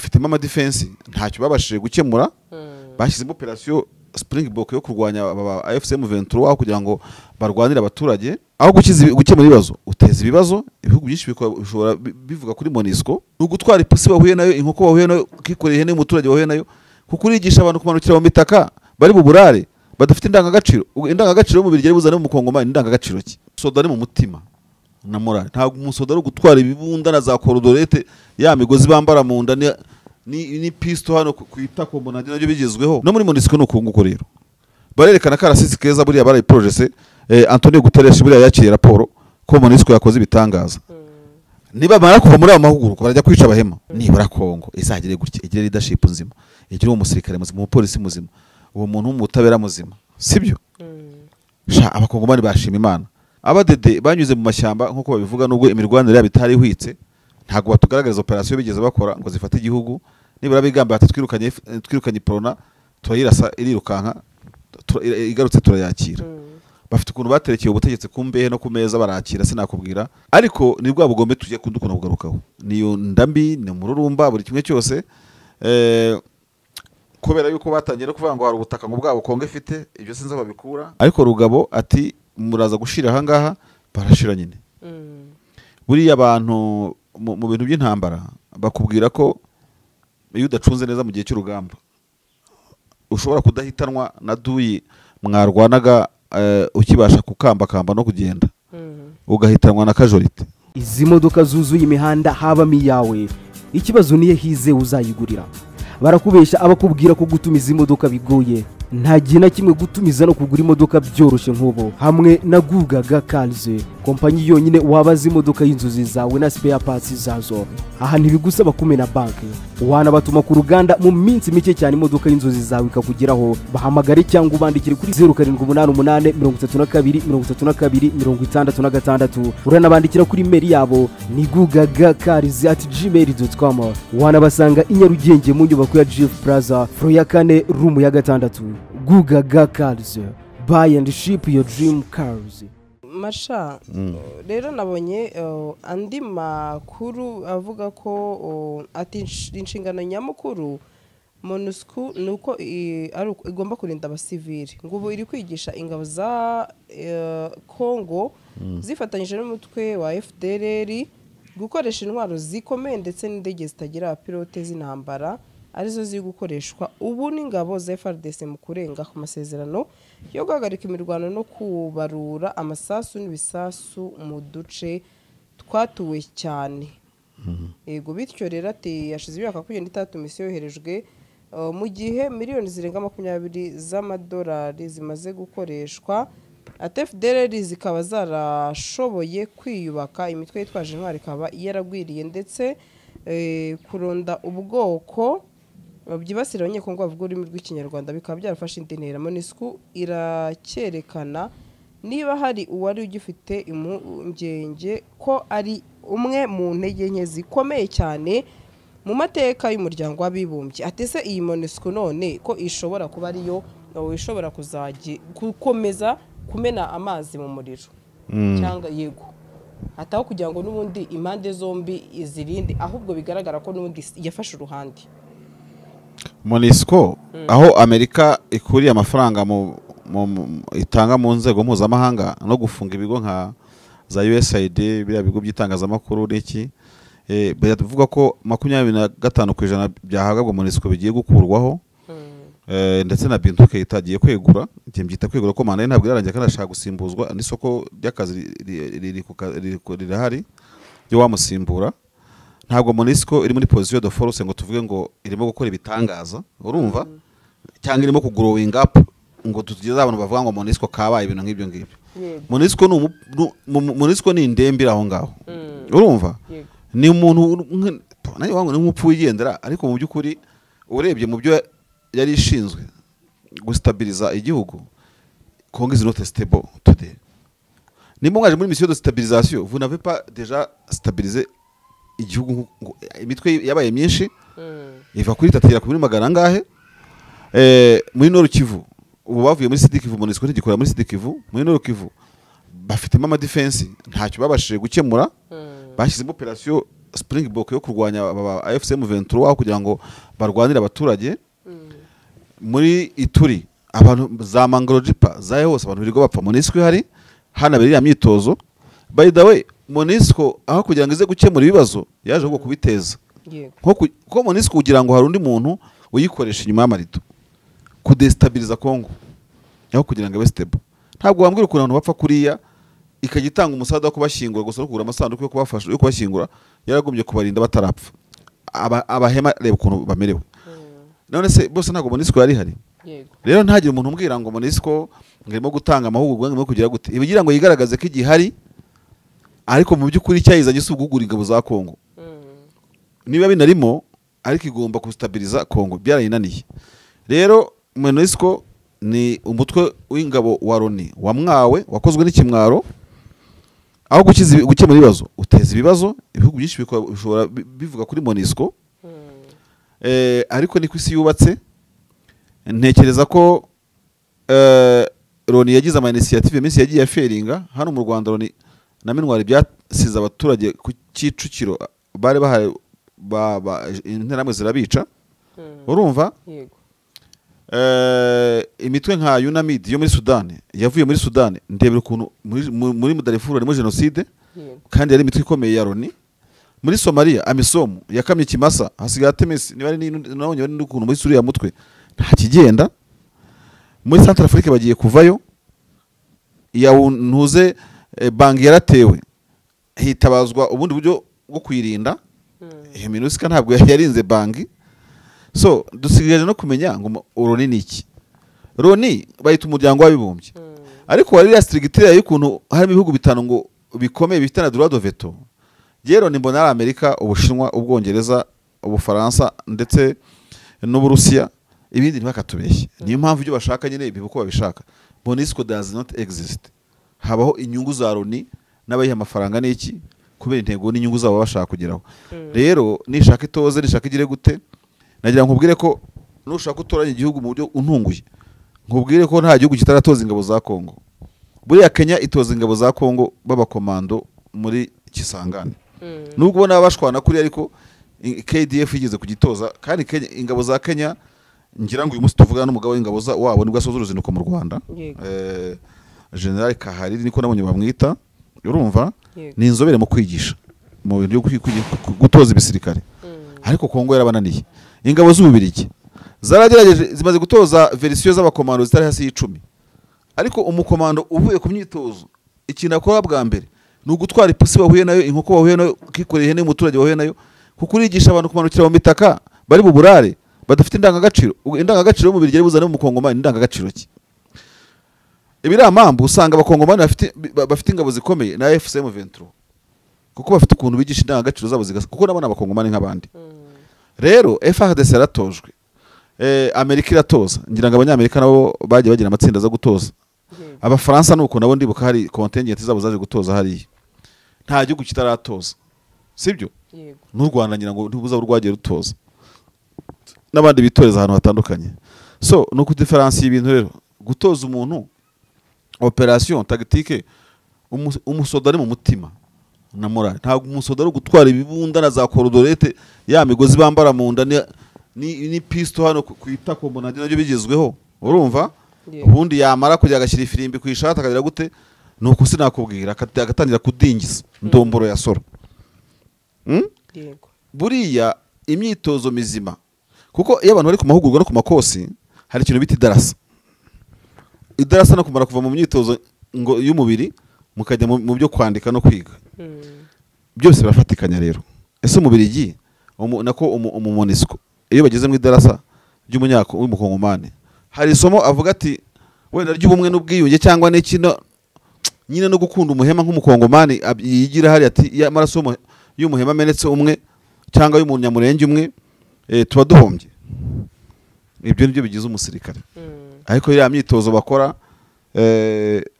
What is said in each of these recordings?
bafitemo ama defense ntacyo babashije gukemura bashyizemo operation Springbok yo kurwanya AFCM 23 kugira ngo barwanire abaturage aho gukemura ibibazo uteza ibibazo ibihugu byinshi bishobora bivuga kuri MONUSCO no gutwara ipusi bahuye nayo inkoko bahuye nayo kikoreye ihene umuturage bahuye nayo kuko urigisha abantu kumanukira mu mitaka bari buburare badafite indangagaciro mu birigere buzane mu Kongomani indangagaciro ki soda ari mu mutima na morale ntabwo umusoda ari gutwara ibibunda na za korodorete ya migozi bambara mu nda ni pisto hano kwitako mbona nabyo bigezweho no muri MONUSCO no kunguko rero barerekana karasisi keza buriya barayi project Antonio Guterres buriya yakiriye raporo ko MONUSCO yakoze ibitangaza niba mara kuva muri amahuguru barajya kwica abahema nibura Kongo izagire gutya igire leadership nzima igire umusirikare muzima umupolisi muzima uwo muntu w'umutabera muzima sibyo sha abakongomani bashima Imana abadede banyuze mu mashyamba nkuko babivuga nubwo imirwanire yabitari hwitse ntago batugaragariza operation bigeze bakora ngo zifate igihugu nibura bigamba twirukanye Prona turayirasa irirukanka igarutse turayakira bafite ukuntu baterekeye ubutegetsi kumbehe no kumeza barakira sinakubwira ariko ni bwa bugombe tujye kudukuna kugarukaho niyo ndambi ni mururumba buri kimwe cyose kubera yuko batangiye no kuvuga ngo hari ubutaka ngo bwabo Kongo ifite ibyo sinza babikura ariko Rugabo ati muraza gushira aha ngaha barashira nyine buriya abantu mu bintu by'intambara bakubwira ko iyo udacunze neza mu gihe cy'urugamba ushobora kudahitanwa na duyi mwarwanaga ukibasha kukamba no kugenda ugahitanwa na kajorite izi modoka zuzuye imihanda habamo iyawe ikibazo niye hize uzayigurira barakubesha abakubwira ko gutumiza imodoka bigoye nta gihe na kimwe gutumiza no kugura imodoka byoroshye nk'ubu hamwe na Gugaga Cars kompanyi yonyine wabaza imodoka y'inzozi zawe na spare parts zazo aha ntibigusaba kumena banki wanabatuma ku ruganda mu minsi mike cyane imodoka y'inzozi zawe ikakugeraho bahamagare cyangwa ubandikire kuri 0788 uranabandikira kuri mail yabo ni gugagacars@gmail.com wanabasanga i Nyarugenge mu nyubako ya Jeff Plaza floor ya 4 room ya 6 Gugaga Cars buy and ship your dream cars. Masha rero nabonye andi makuru avuga ko ati inshingano nyamukuru MONUSCO nuko igomba kurinda abasivili ngo iri kwigisha ingabo za Kongo zifatanyije n'umutwe wa FDLR gukoresha intwaro zikomeye ndetse n'indege zitagira pilote z'intambara arizo ziri gukoreshwa ubu n'ingabo za FARDC mu kurenga ku masezerano yo guhagarika imirwano no kubarura amasasu n'ibisasu mu duce twatuwe cyane yego bityo rero ati yashize imyaka 23 misiyo yoherejwe mu gihe miliyoni zirenga 20 z'amadolari zimaze gukoreshwa FDLR zikaba zarashoboye kwiyubaka imitwe yitwaje intwari ikaba yaragwiriye ndetse kuronda ubwoko byibasira abanyekongo bavuga ururimi rw'ikinyarwanda bikaba byarafashe indi ntera MONUSCO iracyerekana niba hari uwari ugifite impungenge ko ari umwe mu ntege nke zikomeye cyane mu mateka y'umuryango w'abibumbye atese iyi MONUSCO none ko ishobora kuba ariyo ishobora gukomeza kumena amazi mu muriro cyangwa yego ataho kugira ngo n'ubundi impande zombi izirinde ahubwo bigaragara ko n'ubundi yafashe uruhande MONUSCO aho Amerika ikuriye amafaranga itanga mu nzego mpuzamahanga no gufunga ibigo nka za USAID biriya bigo by'itangazamakuru n'iki biravuga ko 25% byahabwa MONUSCO bigiye gukurwaho ndetse na Bintu Keita agiye kwegura byita kwegura ko manda ntabwo irarangiye kandi ashaka gusimbuzwa n'isoko ry'akazi rirahari yo wamusimbura ntabwo MONUSCO iri muri position de force ngo tuvuge ngo irimo gukora ibitangaza urumva cyangwa irimo kugrowing up ngo tugeze abantu bavuga ngo MONUSCO kabaye ibintu nk'ibyo ngibyo MONUSCO ni indembira aho ngaho urumva ni umuntu nayo wangu n'umupfu yigendera ariko mu byukuri urebye mu byo yari ishinzwe gustabiliza igihugu Congo is not stable today nimba mwaje muri mission de stabilisation vous n'avez pas déjà stabilisé igihugu imitwe yabaye myinshi iva kuri tatira ku magana ngahe muri Nord Kivu ubu bavuye muri Sud Kivu MONUSCO ntigikora muri Sud Kivu muri Nord Kivu bafitemo ama defense ntacyo babashije gukemura bashyizemo operation Springbok yo kurwanya aba AFC M23 kugira ngo barwanire abaturage muri Ituri, abantu za Mangorojipa zaye hose abantu birirwa bapfa. MONUSCO ihari hanabera myitozo. By the way, MONUSCO aho kugira ngo ize gukemura ibibazo yaje ahubwo kubiteza, ko MONUSCO kugira ngo hari undi muntu uyikoresha inyuma y'amarido kudestabiliza Congo aho kugira ngo abe stable. Ntabwo wambwira ukuntu abantu bapfa kuriya ikagitanga umusada wo kubashyingura gusa no kugura amasanduku yo kubafasha yo kubashyingura, yaragombye kubarinda batarapfa. Abahema reba ukuntu bamerewe. None se bose ntabwo MONUSCO yari hari. Rero ntagire umuntu umbwira ngo MONUSCO ngirimo gutanga amahugurwa ngirimo kugira gute, ibigira ngo yigaragaze ko igihari, ariko mu by'ukuri cyayizanye usugugura ingabo za Congo. Niba binarimo ariko igomba kustabiliza Congo, byarayinaniye. Rero MONUSCO ni umutwe w'ingabo wa Loni wamwawe, wakozwe n'ikimwaro, aho gukemura ibibazo uteza ibibazo. Ibihugu byinshi bishobora bivuga kuri MONUSCO, ariko ni ku isi yubatse. Ntekereza ko Loni yagize ama initiative minsi yagiye yaferinga. Hano mu Rwanda Loni na Minwari byasize abaturage ku Kicukiro bari bahaye interamwe zirabica. Urumva? Imitwe nka UNAMID yo muri Sudan yavuye muri Sudan, ndebera ukuntu muri Darfur harimo genocide, kandi yari imitwe ikomeye ya Loni. Muri Somalia AMISOM yakamye Kimasa, hasigaye Atemesi, niba ari nabonye bari n'ukuntu muri Suriya mutwe nta kigenda. Muri Central Africa bagiye kuvayo, ntuze banki yaratewe, hitabazwa ubundi buryo bwo kwirinda. MONUSCO ntabwo yarinze banki. So dusigaje no kumenya ngo Loni ni iki. Loni bayita umuryango w'abibumbye, ariko wari restricted y'ukuntu hari ibihugu bitanu ngo bikomeye bifite na droit de veto. Rero ni mbona Amerika, Ubushinwa, Ubwongereza, Ubufaransa ndetse n'Uburusiya, ibindi ntibakatubeshye. Niyo mpamvu ibyo bashaka nyine bibuko babishaka. MONUSCO does not exist. Habaho inyungu za Loni n'abayiha amafaranga n'iki, kubera intego n'inyungu zabo bashaka kugeraho. Rero nishaka itoze, nishaka igire gute, nagira nkubwire ko nushaka utoranya igihugu mu buryo untunguye, nkubwire ko nta gihugu kitaratoza ingabo za Congo. Buriya Kenya itoza ingabo za Congo b'abakomando muri Kisangani. Nubwo bona bashwana kuri, ariko KDF igeze kugitoza. Kandi ingabo za Kenya ngira ngo uyu munsi tuvugana n'umugabo w'ingabo wabo nibwo asoza uruzinduko mu Rwanda, General Kahariri niko nabonye bamwita. Urumva? Ni inzobere mu kwigisha mu bintu byo gutoza ibisirikare. Ariko Congo yarabananiye. Ingabo z'Ububirigi zaragerageje, zimaze gutoza verisiyo z'abakomando zitari hasi y'10, ariko umukomando uvuye ku myitozo ikintu akora bwa mbere ni ugutwara ipusi bahuye nayo, inkoko bahuye nayo, kikoreye ihene y'umuturage bahuye nayo, kuko urigisha abantu kumanukira mu mitaka bari buburare badafite indangagaciro. Indangagaciro mu Birigeri buzana mu Kongomani indangagaciro ki? Ibiramambu usanga abakongomani bafite ingabo zikomeye na AFC M23, kuko bafite ukuntu bigisha indangagaciro zabo kuko nabona abakongomani nk'abandi. Rero FARDC yaratojwe, Amerika iratoza, ngira ngo abanyamerika nabo bagiye bagira amatsinda za gutoza. Abafaransa nuko nabo ndibuka hari contingent zabo zaje gutoza hari. Nta gihugu kitaratoza, sibyo? N'u Rwanda ngira ngo ntubuza urwagiye rutoza, n'abandi bitoreza ahantu hatandukanye. So no ku difference y'ibintu rero, gutoza umuntu operation tactique, umusoda ari mu mutima na morale. Ntabwo umusoda ari gutwara ibibunda na za korodorete ya migozi bambara mu nda ni pisto hano kwitako mbona nabyo bigezweho. Urumva? Ubundi yamara kujya agashyira ifirimbi ku ishati akagira gute, nuko sinakubwira agatangira kudingiza ndomboro ya soro. Buriya imyitozo mizima, kuko iyo abantu bari ku mahugurwa no ku makosi hari ikintu bita idarasa. Idarasa no kumara kuva mu myitozo ngo y'umubiri mukajya mu byo kwandika no kwiga, byose birafatikanya. Rero ese umubirigi nako MONUSCO iyo bageze mu idarasa ry'umunyako w'umukongomani, hari isomo avuga ati wenda ry'ubumwe n'ubwiyunge cyangwa n'ikino nyine no gukunda umuhema nk'umukongomani yigira hari ati y'amaraso y'umuhema amenetse umwe cyangwa y'umunyamurenge umwe, tuba duhombye. Ibyo nibyo bigize umusirikare. Ariko ya myitozo bakora,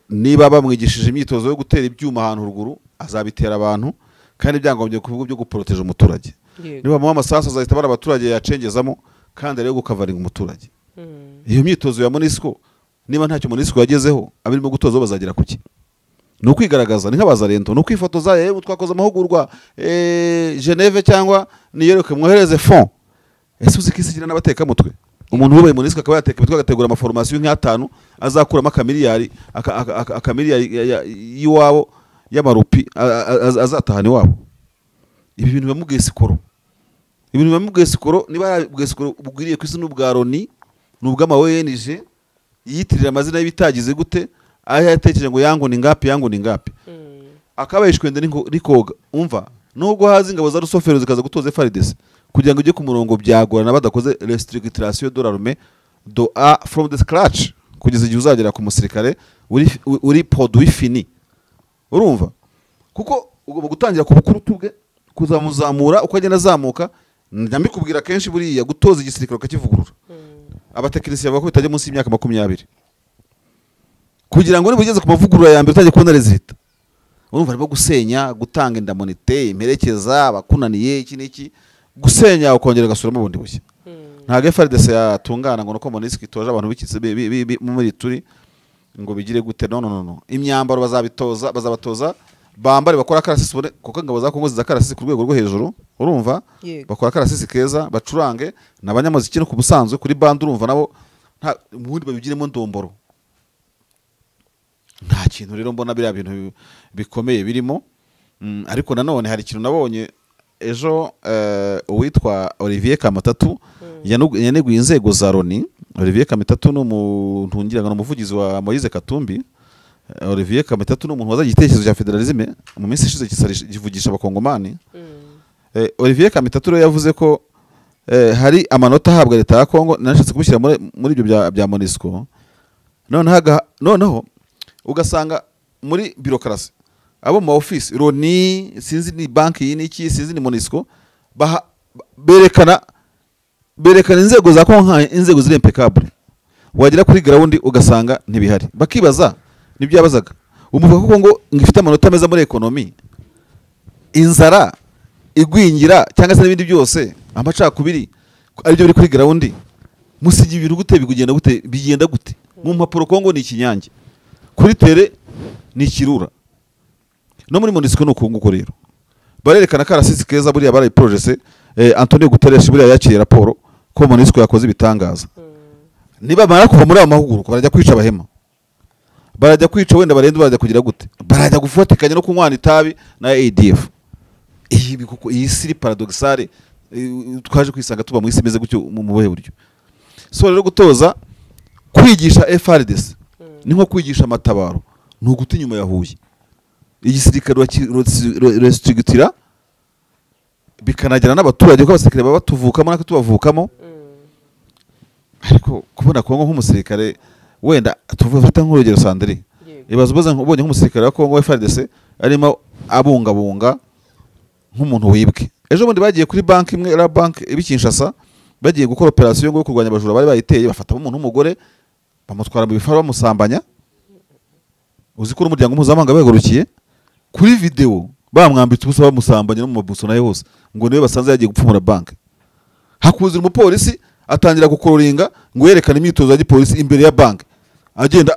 niba bamwigishije imyitozo yo gutera ibyuma ahantu ruguru, azabitera abantu kandi byangombye ku bigo byo guproteje umuturage. Niba mu amasasu azahita bara abaturage yacengezamo kandi ari gukavaringa umuturage. Iyo myitozo ya MONUSCO niba ntacyo MONUSCO yagezeho, abirimo gutoza bazagira kuki? ni ukwigaragaza ni nk'abazarento ni ukwifotoza yewe twakoze amahugurwa Geneve cyangwa New York mwohereze fond ese uzi ko isi igira n'abatekamutwe umuntu wubaye MONUSCO akaba yateka imitwe agategura amaforomasiyo nk'atanu azakuramo akamiliyari y'iwabo y'amarupi azatahana iwabo ibi bintu bamubwiye sikoro ibintu bamubwiye sikoro niba yabwiye sikoro bugwiriye ku isi n'ubwa Loni n'ubw'ama ONG yiyitirira amazina y'ibitagize gute aho yatekereje ngo yangu ni ngapi akaba yishwende nikoga umva nubwo hazi ingabo za rusofero zikaza gutoza FARDC kugira ngo ujye ku murongo byagorana badakoze restructuration de l'armée do a from the scratch kugeza igihe uzagera ku musirikare uri produit fini urumva kuko ugomba gutangira ku bukuru tubwe kuzamuzamura uko agenda azamuka ndambikubwira kenshi buriya gutoza igisirikare ukakivugurura abatekinisiye bavuga ko bitajya munsi y'imyaka 20 kugira ngo nibugeze ku mavugurura ya mbere utaje kubona resultat urumva arimo gusenya gutanga indamonite imperekeza abakunaniye iki niki gusenya ukongera gasuramo bundi bushya ntago FARDC yatungana ngo nuko MONUSCO itoje abantu bikitse muri turi ngo bigire gute no imyambaro bazabatoza bambare bakora karasisi kuko ingabo za Kongo ziza karasisi ku rwego rwo hejuru urumva bakora karasisi keza bacurange n'abanyamuziki no ku busanzwe kuri band urumva nabo nta mundi babigiremo ndomboro nta kintu rero mbona biriya bintu bikomeye birimo ariko nanone hari ikintu nabonye ejo uwitwa Olivier Kamatatu yaneguye inzego za Loni Olivier Kamatatu n'umuntu ngiranga n'umuvugizi wa Moise Katumbi Olivier Kamatatu n'umuntu wazaje igitekerezo cya federalisme mu minsi ishize givugisha abakongomani Olivier Kamatatu rero yavuze ko hari amanota ahabwa leta ya Kongo nashatse kubishyira muri ibyo bya MONUSCO noneho ugasanga muri bureaucracy abo mu office Loni sinzi ni banki y'iki sinzi ni MONUSCO berekana inzego za Kongo inzego ziri impeccable wagera kuri ground ugasanga ntibihari bakibaza nibyo yabazaga umuvuga ko ngo ngifite amanota meza muri economy inzara igwingira cyangwa se n'ibindi byose amacakubiri aribyo biri kuri ground musigi ibintu gute bigenda gute mu mpapuro Kongo ni ikinyange kuri tere ni kirura no muri MONUSCO no kunguko rero barerekana karasisi keza buriya barayi project Antonio Guterres buriya yakiriye raporo ko MONUSCO yakoze ibitangaza niba mara kuva muri amahugurwa barajya kwica abahema barajya kwica wenda barende barajya kugira gute barajya gufatikanya no kunywana itabi na ADF iyi siri paradoxale twaje kwisanga tuba mu isi meze gutyo mu buhe buryo so rero gutoza kwigisha FARDC ni nko kwigisha amatabaro nuguti nyuma yahuye igisirikare restructura bikanagera n'abaturage ko abasirikare baba batuvukamo nako tubavukamo ariko kubona Kongo nk'umusirikare wenda tuvufata nk'urugero Sandri ibazo baza ubonye nk'umusirikare wa Kongo FARDC arimo abungabunga nk'umuntu wibwe ejo bundi bagiye kuri banki imwe la banki ibikinshasa bagiye gukora operation yo kurwanya abajura bari bayiteye bafata umuntu w'umugore bamutwara mu bifaro bamusambanya uzi ko umuryango mpuzamahanga begurukiye kuri video bamwambitse ubusa bamusambanya no mu mabuso nayo hose ngo niwe basanze yagiye gupfumura banki hakuzira umupolisi atangira gukororinga ngo yerekane imyitozo ya gipolisi imbere ya banki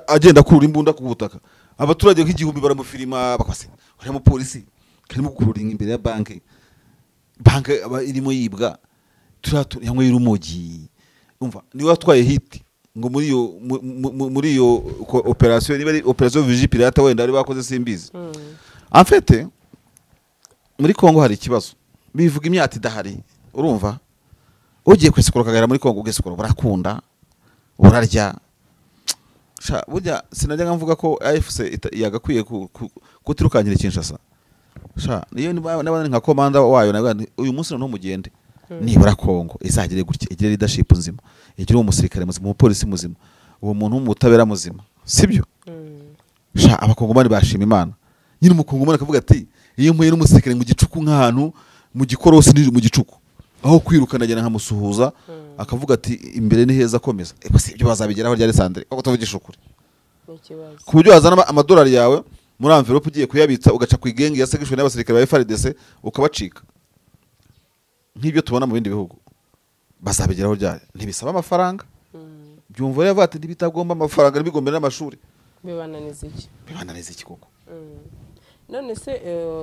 agenda kurura imbunda ku butaka abaturage nk'igihumbi baramufirima bakase uri mu polisi karimo gukororinga imbere ya banki irimo yibwa turatu yanywe y'urumogi umva niwe watwaye hit ngo muri iyo operation niba ari operation Vigie Pirate wenda ari bakoze simbizi en fait muri Kongo hari ikibazo bivuga imyati idahari urumva ugiye kwisikora kagara muri Kongo ugesikora barakunda urarya burya sinajya mvuga ko AFC yagakwiye kutirukanyira Kinshasa niyo nabana nka komanda wayo nabwo uyu munsi no mugende nibura Kongo izagire gutya igire leadership nzima igire umusirikare muzima umupolisi muzima uwo muntu w'umutabera muzima sibyo abakongomani bashima Imana nyine umukongomani akavuga ati iyo mpuye n'umusirikare mu gicuku nk'ahantu mu gikorosi ni mu gicuku aho kwirukana agena nkamusuhuza akavuga ati imbere ni heza komeza ese ibyo bazabigeraho rya Sandre ko tuvugisha ukuri ku buryo wazana amadolari yawe muri envelope ugiye kuyabitsa ugaca ku igenge yasegeshwe n'abasirikare ba FARDC ukabacika nk'ibyo tubona mu bindi bihugu bazabigeraho ryari ntibisaba amafaranga byumva rero bati ntibitagomba amafaranga nibigombe n'amashuri bibananiza iki koko none se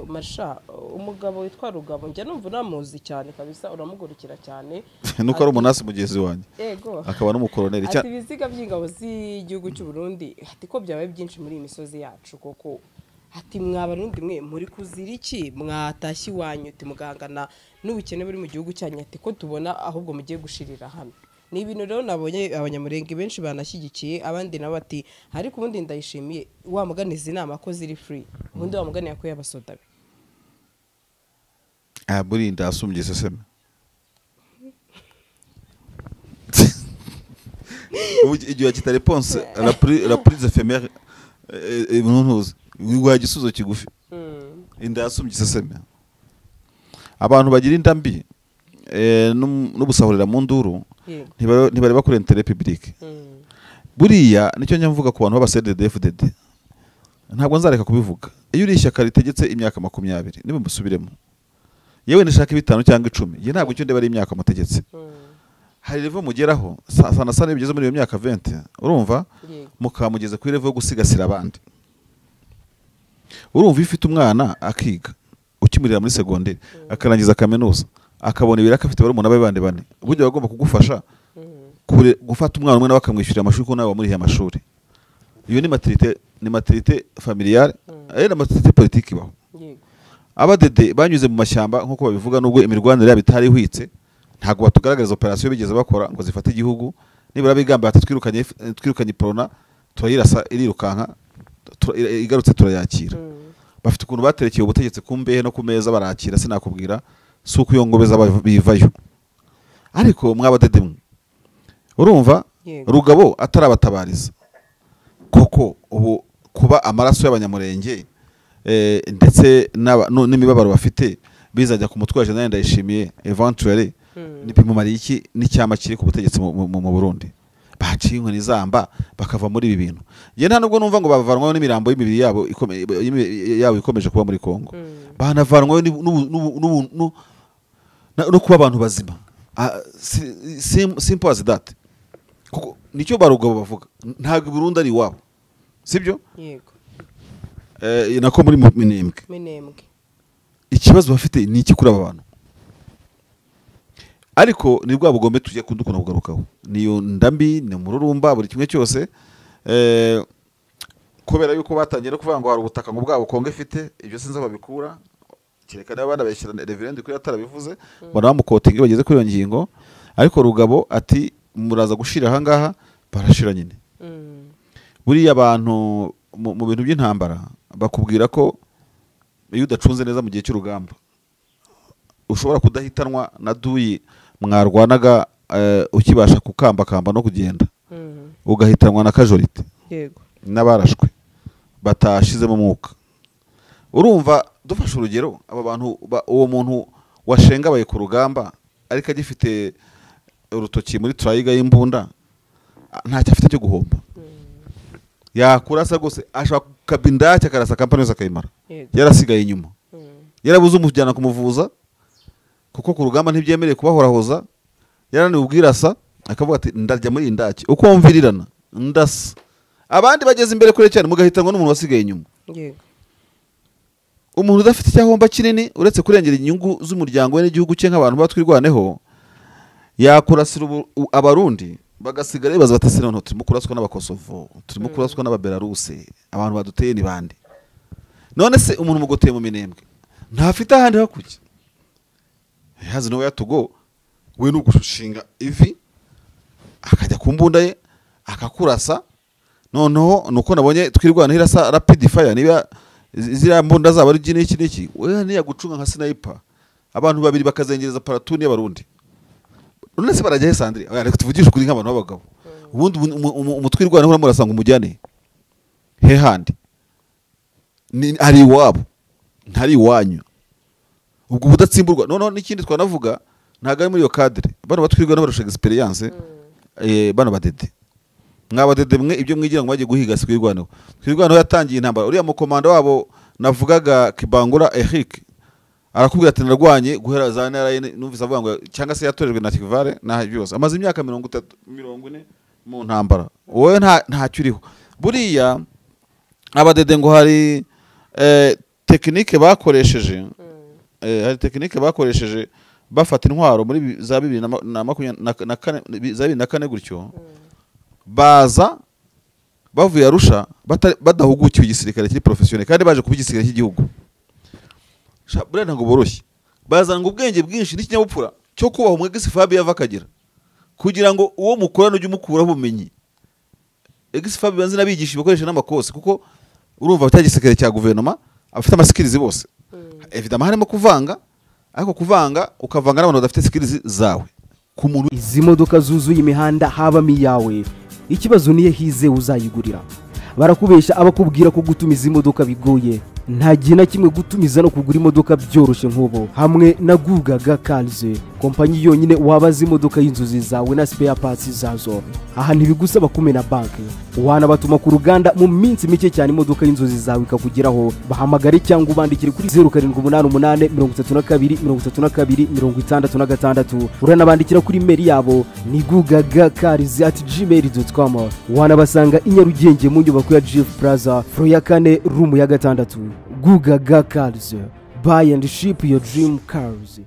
Marsha umugabo witwa Rugabo njya numva unamuzi cyane kabisa uramugurukira cyane nuko ari umunasi mugezi wanjye yego akaba n'umukoroneri ati ibiziga by'ingabo z'igihugu cy'u Burundi ati ko byabaye byinshi muri iyi misozi yacu koko ati mwabarundi mwe muri kuzira iki mwatashye iwanyu ati mugangana n'ubukene buri mu gihugu cyanyu ati ko tubona ahubwo mugiye gushirira hano ni ibintu rero nabonye abanyamurenge benshi banashyigikiye abandi nabo ati ariko ubundi ndayishimiye wamuganiza inama ko ziri free ubundi wamuganiye ko yabasoda buri ndasumbye seseme igihe kita réponse la prise éphémère ntuzi wigwa gisuzo kigufi indasumbye seseme abantu bagira indambi n'ubusahurira mu nduru ntibari bakora intérêt public buriya nicyo nyamvuga ku bantu baba CDD-FDD ntabwo nzareka kubivuga iyo uri ishyaka ritegetse imyaka 20 niba mbusubiremo yewe nishaka 5 cyangwa 10 ye ntabwo icyo ndeba ari imyaka amategetse hari level mugeraho sana sana bigeze muri iyo myaka 20 urumva mukamugeze kuri level yo gusigasira abandi urumva ifite umwana akiga ukimurira muri secondaire akarangiza kaminuza akabona ibiraka afite bari umuntu abandi bane buryo bagomba kugufasha gufata umwana umwe nawe akamwishyurira amashuri ko nawe wamurihiye amashuri iyo ni maturité familiale ari na maturité politique ibaho abadede banyuze mu mashyamba nkuko babivuga nubwo imirwanire yabo itari hwitse ntago batugaragariza operation bigeze bakora ngo zifate igihugu nibura bigamba twirukanye prona turayirasa irirukanka igarutse turayakira bafite ukuntu baterekeye ubutegetsi kumbehe no kumeza barakira sinakubwira suko yongobeza bivayo ariko mwabadede mwe urumva Rugabo atarabatabariza koko ubu kuba amaraso y'abanyamurenge ndetse n'imibabaro bafite bizajya ku mutwe wa General Ndayishimiye eventually nipimumariye iki n'icyama kiri ku butegetsi mu Burundi baciye inkoni zamba bakava muri ibi bintu je nta nubwo numva ngo bavanwaho n'imirambo y'imibiri yabo ikomeje kuba muri Kongo banavanwaho no kuba abantu bazima simple as that kuko nicyo barugabo bavuga ntabwo Burundi ari wabo sibyo yego nako muri minembwe ikibazo bafite ni iki kuri aba bantu ariko ni bwa bugombe tujye kundukuna kugarukaho niyo ndambi ni mururumba buri kimwe cyose kubera yuko batangiye kuvuga ngo hari ubutaka ngo bwabo Kongo ifite ibyo sinzi babikura kirekana abana bashyira reverend kuri atarabivuze baramukotinga bageze kuri iyo ngingo ariko Rugabo ati muraza gushira aha ngaha barashira nyine buriya abantu mu bintu by'intambara bakubwira ko iyo udacunze neza mu gihe cy'urugamba ushobora kudahitanwa na duyi mwarwanaga ukibasha kukamba no kugenda ugahitanwa na kajorite yego n'abarashwe batashizemo umwuka urumva dufashe urugero aba bantu uwo muntu washengabaye ku rugamba ariko agifite urutoki muri trayiga y'imbunda ntacyo afite cyo guhomba yakurasa gose ashaka kabindacya karasa kampani yose akayimara yarasigaye inyuma yarabuze umujyana kumuvuza kuko ku rugamba ntibyemereye kubahorahoza yaraniwe ubwirasa akavuga ati ndarya muri indaki uko mvirirana ndasa abandi bageze imbere kure cyane mugahitanwa n'umuntu wasigaye inyuma yego umuntu udafite icyahomba kinini uretse kurengera inyungu z'umuryango we n'igihugu cye nk'abantu batwirwaneho yakurasira abarundi bagasigara bibaza batese none turimo kuraswa n'abakosovo turimo kuraswa n'ababelaruse abantu baduteye ni bande none se umuntu mugoteye mu minembwe ntafite ahandi hakujya hazi no yatugo we n'ugushinga ivi akajya ku mbunda ye akakurasa noneho nuko nabonye twirwana hirasa rapid fire niba zira mbunda zaba ari iki we niya gucunga nka sniper abantu babiri bakazengereza paratuni y'abarundi none se barajya he Sandri ariko tuvugisha kuri nk'abantu b'abagabo ubundi umutwirwana ho murasanga umujyane he handi ni ari iwabo ntari iwanyu ubwo budatsimburwa noneho n'ikindi twanavuga ntago ari muri iyo cadre bano batwirwana barusha experience bano badede mwabadede mwe ibyo mwigira ngo bagiye guhiga sikwirwanaho twirwanaho yatangiye intambara uriya mu komanda wabo navugaga Kibangura Eric arakubwira ati narwanye guhera za ntara numvise avuga ngo cyangwa se yatorejwe na Kivare na byose amaze imyaka 40 mu ntambara wowe nta cyuriho buriya abadede ngo hari tekinike bakoresheje hari tekinike bakoresheje bafata intwaro muri za 2024 gutyo baza bavuye Arusha badahugukiwe igisirikare kiri professionnel kandi baje kuba igisirikare cy'igihugu burenda ngo boroshye bazanga ubwenge bwinshi n'ikinyabupfura cyo kubaho mu Exifabi yavakagira kugira ngo uwo mukorana ujye umukuraho ubumenyi. Exifabi banzi nabigisha bakoresha n'amakosa kuko urumva batagisekere cya guverinoma afite amaskills bose evidemment harimo kuvanga ariko kuvanga ukavanga n'abantu badafite skills zawe ku muntu. Izi modoka zuzuye imihanda habamo iyawe, ikibazo niye hize uzayigurira. Barakubesha abakubwira ko gutumiza imodoka bigoye, nta gihe na kimwe gutumiza no kugura imodoka byoroshye nk'ubo. Hamwe na Gugaga Cars, kompanyi yonyine wabaza imodoka y'inzozi zawe na spare parts zazo. Aha ntibigusaba kumena banki, wanabatuma ku ruganda mu minsi mike cyane imodoka y'inzozi zawe ikakugeraho. Bahamagare cyangwa ubandikire kuri 0788323266. Uranabandikira kuri mail yabo ni gugagacars@gmail.com. Wanabasanga i Nyarugenge mu nyubako ya Jeff Plaza floor ya 4 room ya 6. Gugaga Cars, buy and ship your dream cars.